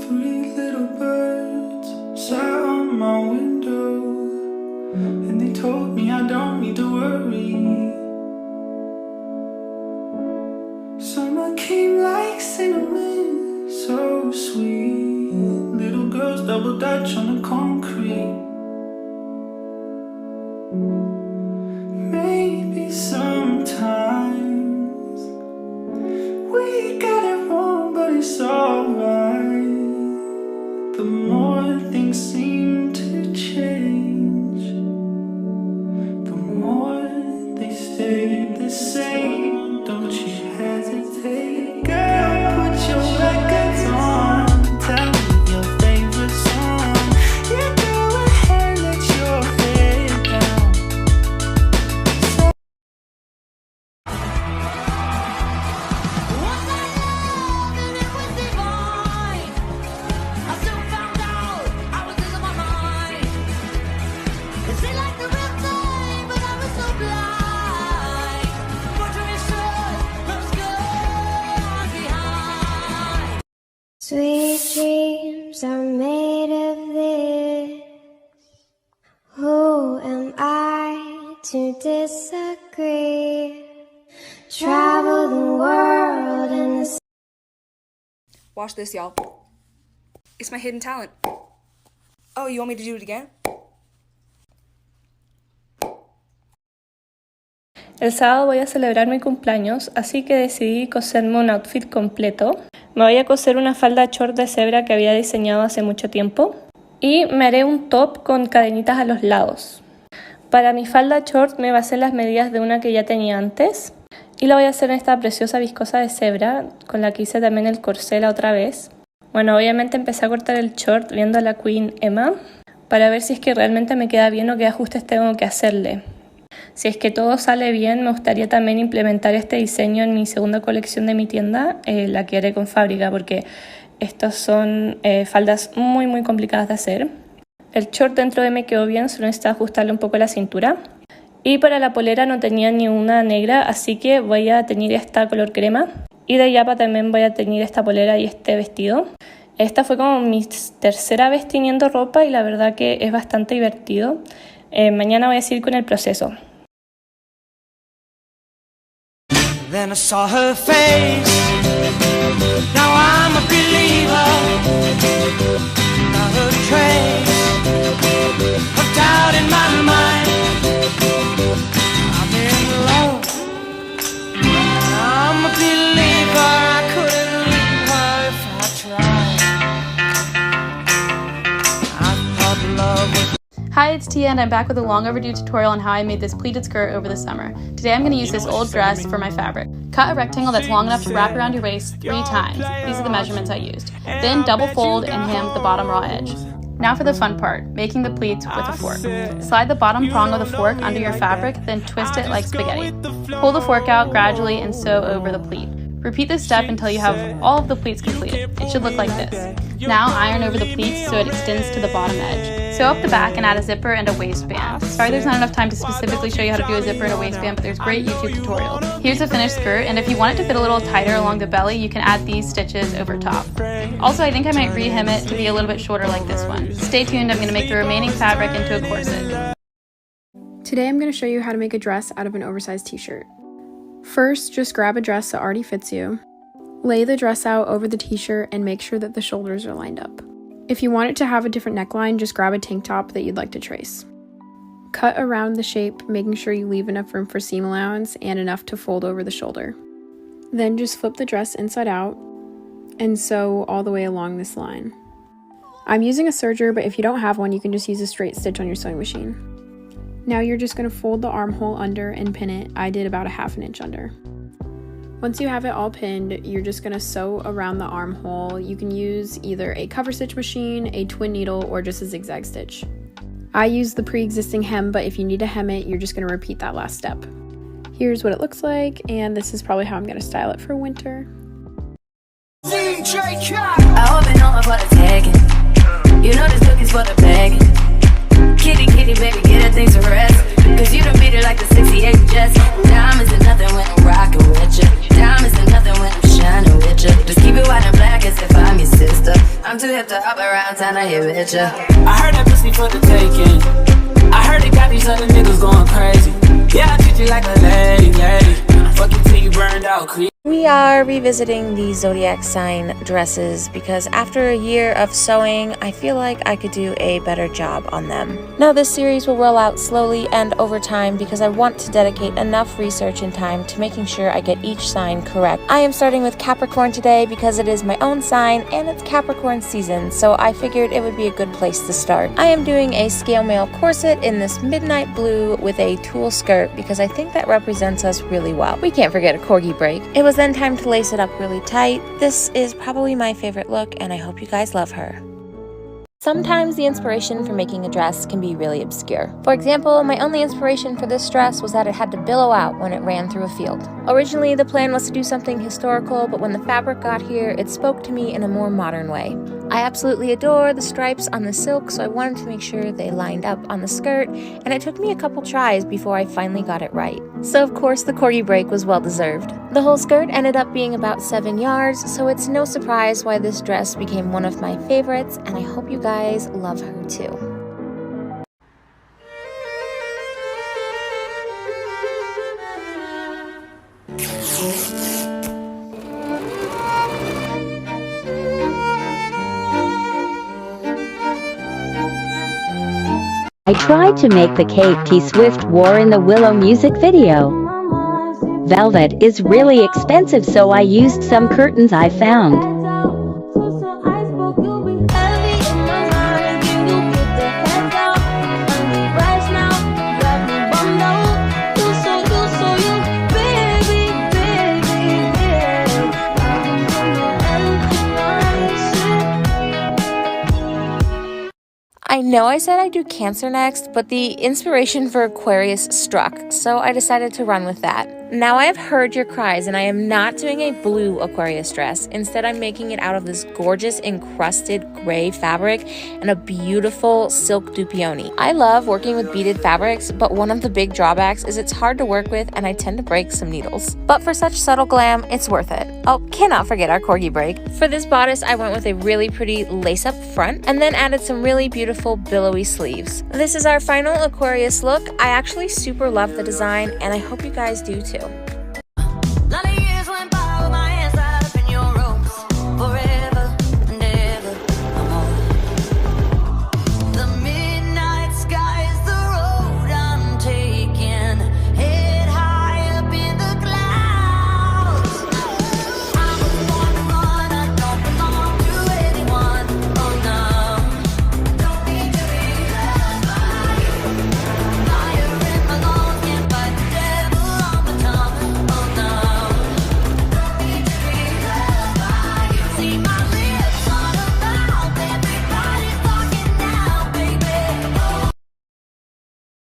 Three little birds sat on my window, and they told me I don't need to worry. Summer came like cinnamon, so sweet. Little girls double dutch on the concrete. Maybe sometimes we got it wrong, but it's alright. The more things seem to change, the more they stay the same. Don't you hesitate, girl, put your records on. Tell me your favorite song. Yeah, go ahead, let your head down. Sweet dreams are made of this. Who am I to disagree? Travel the world in the... Watch this, y'all. It's my hidden talent. Oh, you want me to do it again? El sábado voy a celebrar mi cumpleaños, así que decidí coserme un outfit completo. Me voy a coser una falda short de cebra que había diseñado hace mucho tiempo y me haré un top con cadenitas a los lados. Para mi falda short me basé en las medidas de una que ya tenía antes y la voy a hacer en esta preciosa viscosa de cebra con la que hice también el corsé la otra vez. Bueno, obviamente empecé a cortar el short viendo a la Queen Emma para ver si es que realmente me queda bien o qué ajustes tengo que hacerle. Si es que todo sale bien, me gustaría también implementar este diseño en mi segunda colección de mi tienda, la que haré con fábrica, porque estas son faldas muy complicadas de hacer. El short dentro de me quedó bien, solo necesito ajustarle un poco la cintura. Y para la polera no tenía ni una negra, así que voy a teñir esta color crema. Y de yapa también voy a teñir esta polera y este vestido. Esta fue como mi tercera vez tiñendo ropa y la verdad que es bastante divertido. Mañana voy a seguir con el proceso. Then I saw her face. Now I'm a believer. Not a trace of doubt in my mind. I'm in love. I'm a believer. I couldn't leave her if I tried. I thought love was... Hi, it's Tia and I'm back with a long overdue tutorial on how I made this pleated skirt over the summer. Today I'm going to use this old dress for my fabric. Cut a rectangle that's long enough to wrap around your waist 3 times. These are the measurements I used. Then double fold and hem the bottom raw edge. Now for the fun part, making the pleats with a fork. Slide the bottom prong of the fork under your fabric, then twist it like spaghetti. Pull the fork out gradually and sew over the pleat. Repeat this step until you have all of the pleats completed. It should look like this. Now iron over the pleats so it extends to the bottom edge. Sew up the back and add a zipper and a waistband. Sorry there's not enough time to specifically show you how to do a zipper and a waistband, but there's great YouTube tutorials. Here's the finished skirt, and if you want it to fit a little tighter along the belly, you can add these stitches over top. Also, I think I might re-hem it to be a little bit shorter like this one. Stay tuned, I'm going to make the remaining fabric into a corset. Today I'm going to show you how to make a dress out of an oversized t-shirt. First, just grab a dress that already fits you. Lay the dress out over the t-shirt and make sure that the shoulders are lined up. If you want it to have a different neckline, just grab a tank top that you'd like to trace. Cut around the shape, making sure you leave enough room for seam allowance and enough to fold over the shoulder. Then just flip the dress inside out and sew all the way along this line. I'm using a serger, but if you don't have one, you can just use a straight stitch on your sewing machine. Now you're just going to fold the armhole under and pin it. I did about a ½ inch under. Once you have it all pinned, you're just going to sew around the armhole. You can use either a cover stitch machine, a twin needle, or just a zigzag stitch. I use the pre-existing hem, but if you need to hem it, you're just going to repeat that last step. Here's what it looks like, and this is probably how I'm going to style it for winter. I hope you know I'm for the tagging. You know this cookie's for the bagging. Kitty, kitty, baby, get her things to rest. Cause you done beat it like the 68 Jets. Diamonds are nothing when I'm rockin' with ya. Diamonds are nothing when I'm shining with ya. Just keep it white and black as if I'm your sister. I'm too hip to hop around town, I hear it, ya. I heard that pussy for the taking. I heard it got these other niggas going crazy. Yeah, I treat you like a lady, lady. Fuck you till you burned out, creep. We are revisiting the zodiac sign dresses because after a year of sewing, I feel like I could do a better job on them. Now this series will roll out slowly and over time because I want to dedicate enough research and time to making sure I get each sign correct. I am starting with Capricorn today because it is my own sign and it's Capricorn season, so I figured it would be a good place to start. I am doing a scale mail corset in this midnight blue with a tulle skirt because I think that represents us really well. We can't forget a corgi break. It was then time to lace it up really tight. This is probably my favorite look and I hope you guys love her. Sometimes the inspiration for making a dress can be really obscure. For example, my only inspiration for this dress was that it had to billow out when it ran through a field. Originally, the plan was to do something historical, but when the fabric got here, it spoke to me in a more modern way. I absolutely adore the stripes on the silk, so I wanted to make sure they lined up on the skirt, and it took me a couple tries before I finally got it right. So of course, the corgi break was well deserved. The whole skirt ended up being about 7 yards, so it's no surprise why this dress became one of my favorites, and I hope you guys love her too. I tried to make the cape T Swift wore in the Willow music video. Velvet is really expensive, so I used some curtains I found. I know I said I'd do Cancer next, but the inspiration for Aquarius struck, so I decided to run with that. Now I have heard your cries and I am not doing a blue Aquarius dress. Instead, I'm making it out of this gorgeous encrusted gray fabric and a beautiful silk dupioni. I love working with beaded fabrics, but one of the big drawbacks is it's hard to work with and I tend to break some needles. But for such subtle glam, it's worth it. Oh, cannot forget our corgi break. For this bodice, I went with a really pretty lace up front and then added some really beautiful billowy sleeves. This is our final Aquarius look. I actually super love the design and I hope you guys do too.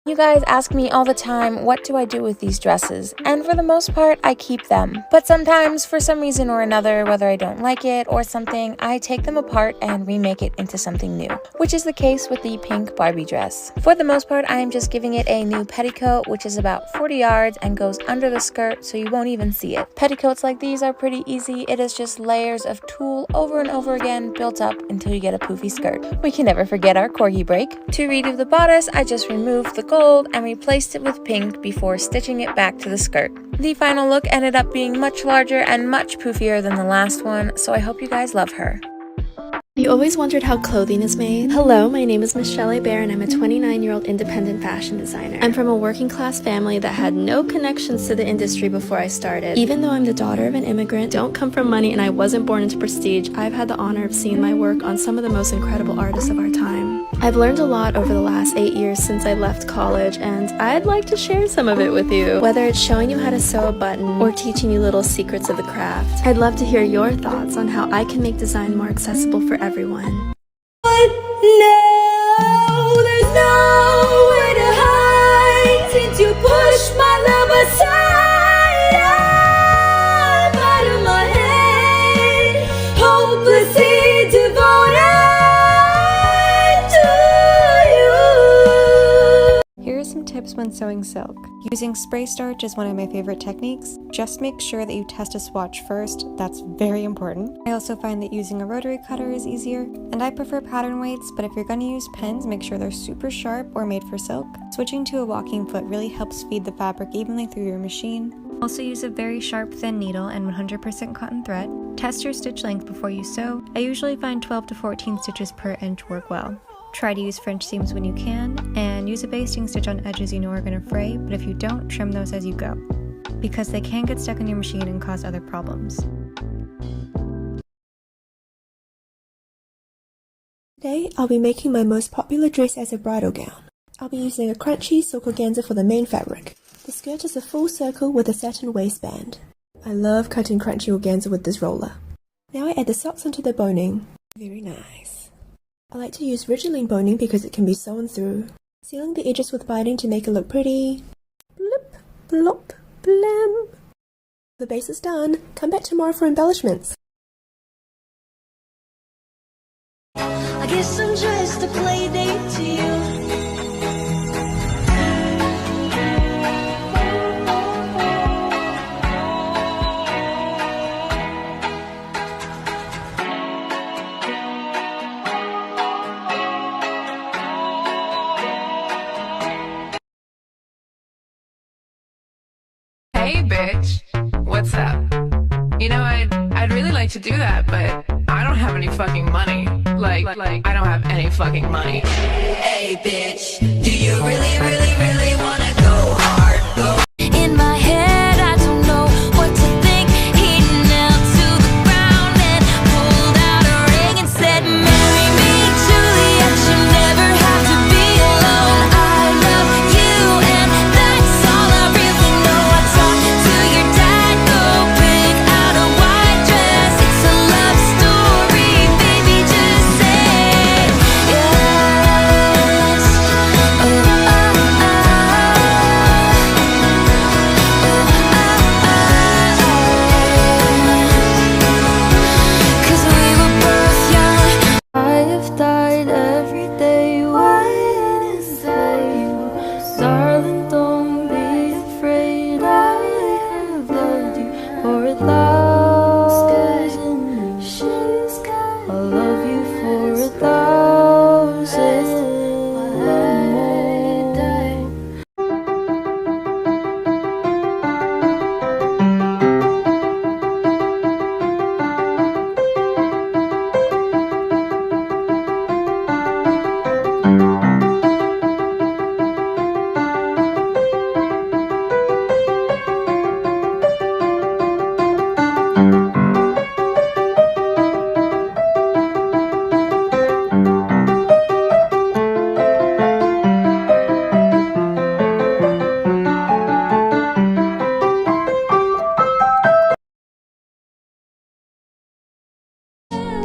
You guys ask me all the time, what do I do with these dresses? And for the most part, I keep them. But sometimes, for some reason or another, whether I don't like it or something, I take them apart and remake it into something new, which is the case with the pink Barbie dress. For the most part, I am just giving it a new petticoat, which is about 40 yards and goes under the skirt, so you won't even see it. Petticoats like these are pretty easy. It is just layers of tulle over and over again, built up until you get a poofy skirt. We can never forget our corgi break. To redo the bodice, I just removed the gold and replaced it with pink before stitching it back to the skirt. The final look ended up being much larger and much poofier than the last one, so I hope you guys love her. You always wondered how clothing is made? Hello, my name is Michelle Bear and I'm a 29-year-old independent fashion designer. I'm from a working class family that had no connections to the industry before I started. Even though I'm the daughter of an immigrant, don't come from money, and I wasn't born into prestige, I've had the honor of seeing my work on some of the most incredible artists of our time. I've learned a lot over the last 8 years since I left college, and I'd like to share some of it with you. Whether it's showing you how to sew a button or teaching you little secrets of the craft, I'd love to hear your thoughts on how I can make design more accessible for everyone. But no, there's nowhere to hide since you pushed my love aside. I'm out of my head, hopelessly devoted to you. Here are some tips when sewing silk. Using spray starch is one of my favorite techniques. just make sure that you test a swatch first. That's very important. I also find that using a rotary cutter is easier, and I prefer pattern weights, but if you're going to use pens, make sure they're super sharp or made for silk. Switching to a walking foot really helps feed the fabric evenly through your machine. Also use a very sharp thin needle and 100% cotton thread. Test your stitch length before you sew. I usually find 12 to 14 stitches per inch work well. Try to use French seams when you can, and use a basting stitch on edges you know are going to fray, but if you don't, trim those as you go, because they can get stuck in your machine and cause other problems. Today, I'll be making my most popular dress as a bridal gown. I'll be using a crunchy silk organza for the main fabric. The skirt is a full circle with a satin waistband. I love cutting crunchy organza with this roller. Now I add the socks onto the boning. Very nice. I like to use Ridgeline boning because it can be sewn through. Sealing the edges with binding to make it look pretty. Blip, blop, blam. The base is done. Come back tomorrow for embellishments. I guess I'm just a play date to you. Hey bitch, what's up? You know, I'd really like to do that, but I don't have any fucking money. Like I don't have any fucking money. Hey bitch, do you really wanna go hard? Go. In my head, I don't know what to think. He knelt to the ground and pulled out a ring and said, marry me, Juliet, you never have to be alone. I love you and that's all I really know. I talked to your dad, go pick out a white dress. It's a love story, baby, just say yes. Cause we were both young. I have died every day waiting for you. Darling, don't be afraid. I have loved you for 1,000 years. I'll love you for 1,000 more.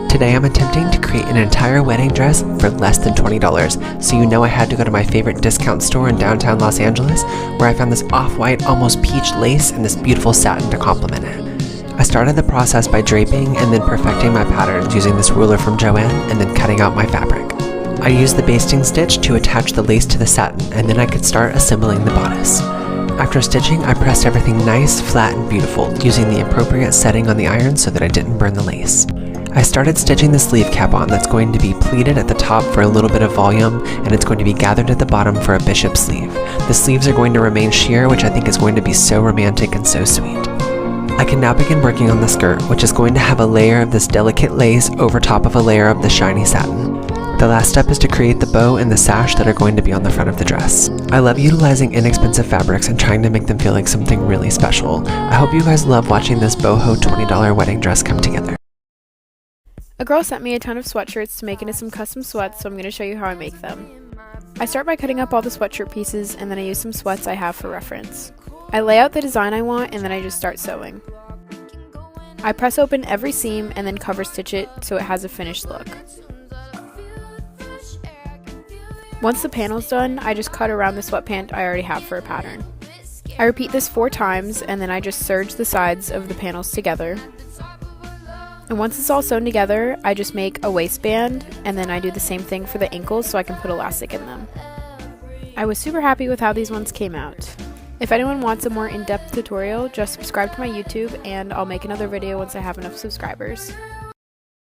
Today I'm attempting to create an entire wedding dress for less than $20, so you know I had to go to my favorite discount store in downtown Los Angeles, where I found this off-white, almost peach lace and this beautiful satin to complement it. I started the process by draping and then perfecting my patterns using this ruler from Joann and then cutting out my fabric. I used the basting stitch to attach the lace to the satin, and then I could start assembling the bodice. After stitching, I pressed everything nice, flat, and beautiful, using the appropriate setting on the iron so that I didn't burn the lace. I started stitching the sleeve cap on that's going to be pleated at the top for a little bit of volume, and it's going to be gathered at the bottom for a bishop sleeve. The sleeves are going to remain sheer, which I think is going to be so romantic and so sweet. I can now begin working on the skirt, which is going to have a layer of this delicate lace over top of a layer of the shiny satin. The last step is to create the bow and the sash that are going to be on the front of the dress. I love utilizing inexpensive fabrics and trying to make them feel like something really special. I hope you guys love watching this boho $20 wedding dress come together. A girl sent me a ton of sweatshirts to make into some custom sweats, so I'm going to show you how I make them. I start by cutting up all the sweatshirt pieces, and then I use some sweats I have for reference. I lay out the design I want, and then I just start sewing. I press open every seam and then cover stitch it so it has a finished look. Once the panel's done, I just cut around the sweatpant I already have for a pattern. I repeat this 4 times, and then I just serge the sides of the panels together. And once it's all sewn together, I just make a waistband, and then I do the same thing for the ankles so I can put elastic in them. I was super happy with how these ones came out. If anyone wants a more in-depth tutorial, just subscribe to my YouTube and I'll make another video once I have enough subscribers.